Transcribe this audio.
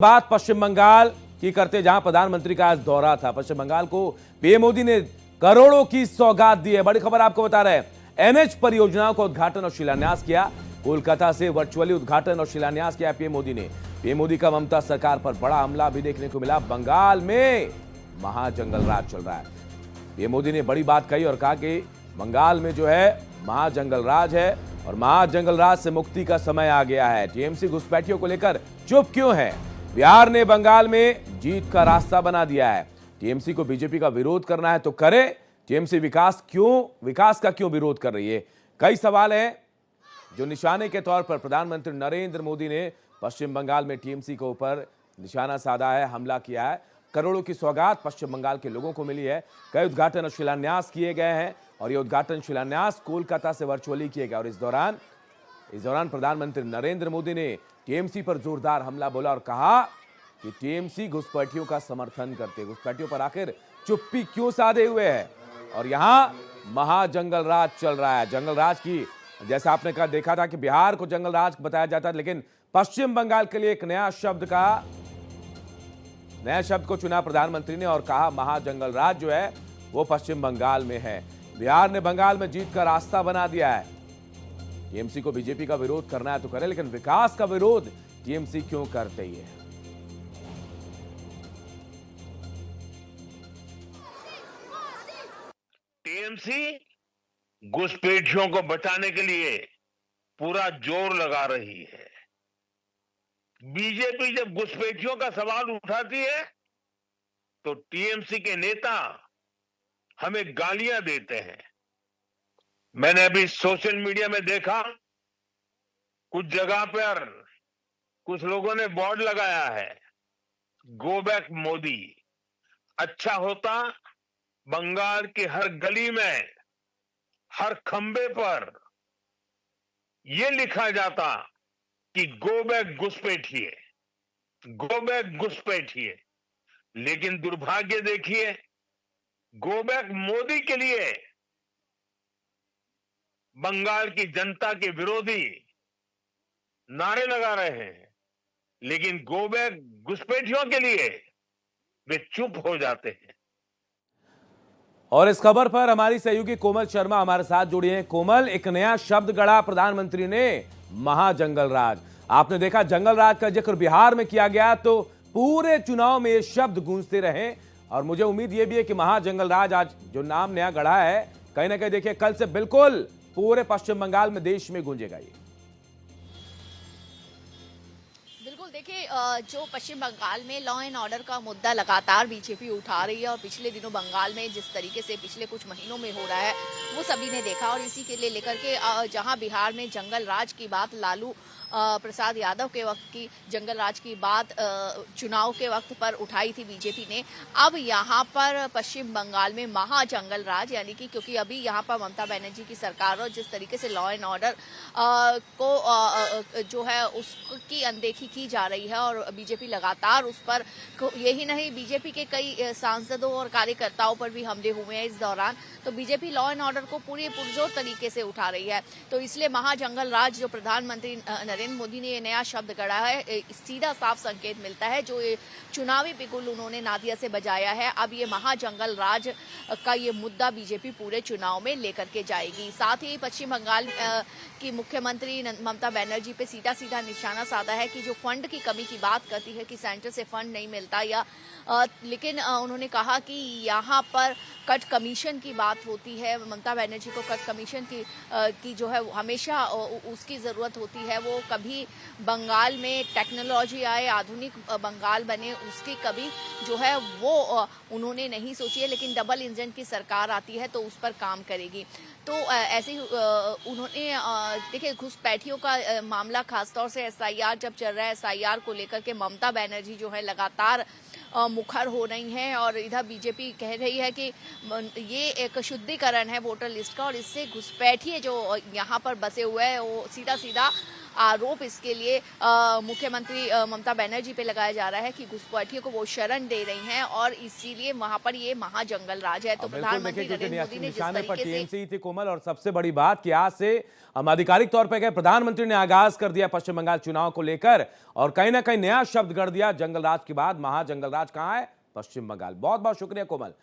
बात पश्चिम बंगाल की करते, जहां प्रधानमंत्री का आज दौरा था। पश्चिम बंगाल को पीएम मोदी ने करोड़ों की सौगात दी है। बड़ी खबर आपको बता रहे हैं। एनएच परियोजनाओं का उद्घाटन और शिलान्यास किया। कोलकाता से वर्चुअली उद्घाटन और शिलान्यास किया पीएम मोदी ने। पीएम मोदी का ममता सरकार पर बड़ा हमला भी देखने को मिला। बंगाल में महाजंगल राज चल रहा है। पीएम मोदी ने बड़ी बात कही और कहा कि बंगाल में जो है महाजंगल राज है और महाजंगल राज से मुक्ति का समय आ गया है। टीएमसी घुसपैठियों को लेकर चुप क्यों है? बिहार ने बंगाल में जीत का रास्ता बना दिया है। टीएमसी को बीजेपी का विरोध करना है तो करे। टीएमसी विकास का क्यों विरोध कर रही है? कई सवाल हैं जो निशाने के तौर पर प्रधानमंत्री नरेंद्र मोदी ने पश्चिम बंगाल में टीएमसी के ऊपर निशाना साधा है, हमला किया है। करोड़ों की सौगात पश्चिम बंगाल के लोगों को मिली है। कई उद्घाटन और शिलान्यास किए गए हैं और ये उद्घाटन शिलान्यास कोलकाता से वर्चुअली किए गए। और इस दौरान प्रधानमंत्री नरेंद्र मोदी ने टीएमसी पर जोरदार हमला बोला और कहा कि टीएमसी घुसपैठियों का समर्थन करते। घुसपैठियों पर आखिर चुप्पी क्यों साधे हुए है? और यहां महाजंगल राज चल रहा है। जंगल राज की, जैसा आपने कहा, देखा था कि बिहार को जंगल राज बताया जाता है, लेकिन पश्चिम बंगाल के लिए एक नया शब्द को चुना प्रधानमंत्री ने और कहा महाजंगल राज जो है वो पश्चिम बंगाल में है। बिहार ने बंगाल में जीत का रास्ता बना दिया है। टीएमसी को बीजेपी का विरोध करना है तो करे, लेकिन विकास का विरोध टीएमसी क्यों करते ही है? टीएमसी घुसपैठियों को बचाने के लिए पूरा जोर लगा रही है। बीजेपी जब घुसपैठियों का सवाल उठाती है तो टीएमसी के नेता हमें गालियां देते हैं। मैंने अभी सोशल मीडिया में देखा, कुछ जगह पर कुछ लोगों ने बोर्ड लगाया है, गो बैक मोदी। अच्छा होता बंगाल की हर गली में, हर खंबे पर यह लिखा जाता कि गो बैक घुसपैठिए, गो बैक घुसपैठिए। लेकिन दुर्भाग्य देखिए, गो बैक मोदी के लिए बंगाल की जनता के विरोधी नारे लगा रहे हैं, लेकिन गो बैक घुसपैठियों के लिए वे चुप हो जाते हैं। और इस खबर पर हमारी सहयोगी कोमल शर्मा हमारे साथ जुड़ी हैं। कोमल, एक नया शब्द गढ़ा प्रधानमंत्री ने, महाजंगल राज। आपने देखा जंगल राज का जिक्र बिहार में किया गया तो पूरे चुनाव में ये शब्द गूंजते रहे और मुझे उम्मीद ये भी है कि महाजंगल राज आज जो नाम नया गढ़ा है, कहीं ना कहीं देखिए कल से बिल्कुल पूरे पश्चिम बंगाल में, देश में गूंजेगा ये। देखिए, जो पश्चिम बंगाल में लॉ एंड ऑर्डर का मुद्दा लगातार बीजेपी उठा रही है और पिछले दिनों बंगाल में जिस तरीके से पिछले कुछ महीनों में हो रहा है वो सभी ने देखा। और इसी के लिए लेकर के जहां बिहार में जंगल राज की बात लालू प्रसाद यादव के वक्त की, जंगल राज की बात चुनाव के वक्त पर उठाई थी बीजेपी ने, अब यहाँ पर पश्चिम बंगाल में महाजंगल राज, यानी कि क्योंकि अभी यहाँ पर ममता बनर्जी की सरकार और जिस तरीके से लॉ एंड ऑर्डर को जो है उसकी अनदेखी की जा रही है और बीजेपी लगातार उस पर, यही नहीं बीजेपी के कई सांसदों और कार्यकर्ताओं पर भी हमले हुए हैं इस दौरान, तो बीजेपी लॉ एंड ऑर्डर को पूरे पुरजोर तरीके से उठा रही है। तो इसलिए महाजंगल राज जो प्रधानमंत्री नरेंद्र मोदी ने ये नया शब्द गढ़ा है, सीधा साफ संकेत मिलता है। जो ये चुनावी बिगुल उन्होंने नादिया से बजाया है, अब ये महाजंगल राज का ये मुद्दा बीजेपी पूरे चुनाव में लेकर के जाएगी। साथ ही पश्चिम बंगाल की मुख्यमंत्री ममता बनर्जी पे सीधा सीधा निशाना साधा है कि जो फंड की कमी की बात करती है कि सेंटर से फंड नहीं मिलता, या लेकिन उन्होंने कहा कि यहाँ पर कट कमीशन की बात होती है। ममता बनर्जी को कट कमीशन की जो है हमेशा उसकी ज़रूरत होती है। वो कभी बंगाल में टेक्नोलॉजी आए, आधुनिक बंगाल बने, उसकी कभी जो है वो उन्होंने नहीं सोची है, लेकिन डबल इंजन की सरकार आती है तो उस पर काम करेगी। तो ऐसे ही उन्होंने देखिए घुसपैठियों का मामला, खासतौर से एसआईआर जब चल रहा है, एसआईआर को लेकर के ममता बनर्जी जो है लगातार मुखर हो रही हैं और इधर बीजेपी कह रही है कि ये एक शुद्धिकरण है वोटर लिस्ट का और इससे घुसपैठिए जो यहाँ पर बसे हुए हैं वो सीधा सीधा आरोप इसके लिए मुख्यमंत्री ममता बनर्जी पे लगाया जा रहा है कि घुसपैठियों को वो शरण दे रही हैं और इसीलिए वहां पर ये महाजंगल राज है। तो प्रधानमंत्री नरेंद्र मोदी ने जिस तरीके से टीएमसी थी कोमल, और सबसे बड़ी बात कि आज से हम आधिकारिक तौर पर कहें, प्रधानमंत्री ने आगाज कर दिया पश्चिम बंगाल चुनाव को लेकर, और कहीं ना कहीं नया शब्द गढ़ दिया, जंगल राज के बाद महाजंगल राज कहां है? पश्चिम बंगाल। बहुत बहुत शुक्रिया कोमल।